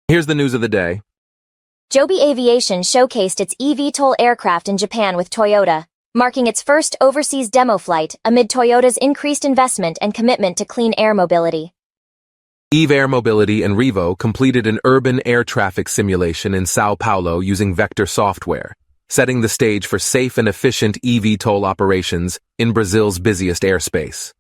Here's the news of the day. Joby Aviation showcased its eVTOL aircraft in Japan with Toyota, marking its first overseas demo flight amid Toyota's increased investment and commitment to clean air mobility. Eve Air Mobility and Revo completed an urban air traffic simulation in São Paulo using vector software, setting the stage for safe and efficient eVTOL operations in Brazil's busiest airspace.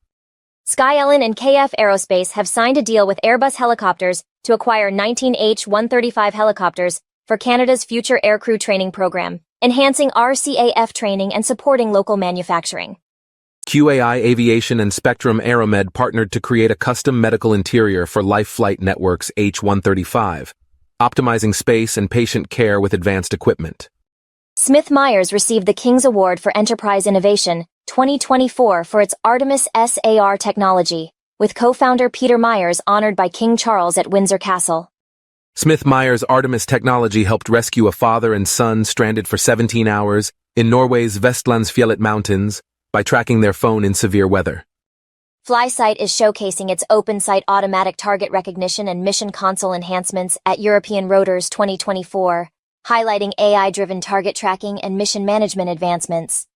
SkyAlyne and KF Aerospace have signed a deal with Airbus Helicopters to acquire 19 H-135 helicopters for Canada's future Aircrew training program, enhancing RCAF training and supporting local manufacturing. SkyAlyne Aviation and Spectrum Aeromed partnered to create a custom medical interior for Life Flight Network's H-135, optimizing space and patient care with advanced equipment. Smith Myers received the King's Award for Enterprise Innovation 2024 for its Artemis SAR technology, with co-founder Peter Myers honored by King Charles at Windsor Castle. Smith Myers' Artemis technology helped rescue a father and son stranded for 17 hours in Norway's Vestlandsfjellet Mountains by tracking their phone in severe weather. FlySight is showcasing its open-site automatic target recognition and mission console enhancements at European Rotors 2024, highlighting AI-driven target tracking and mission management advancements.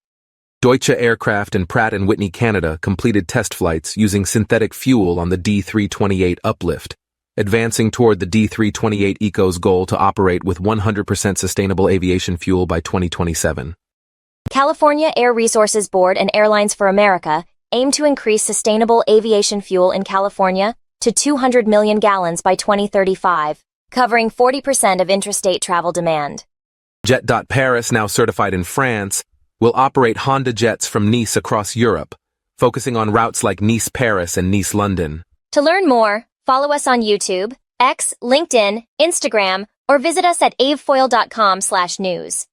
Deutsche Aircraft and Pratt & Whitney Canada completed test flights using synthetic fuel on the D328 Uplift, advancing toward the D328 Eco's goal to operate with 100% sustainable aviation fuel by 2027. California Air Resources Board and Airlines for America aim to increase sustainable aviation fuel in California to 200 million gallons by 2035, covering 40% of intrastate travel demand. Jet.Paris, now certified in France, will operate Honda jets from Nice across Europe, focusing on routes like Nice-Paris and Nice-London. To learn more, follow us on YouTube, X, LinkedIn, Instagram, or visit us at avfoil.com/news.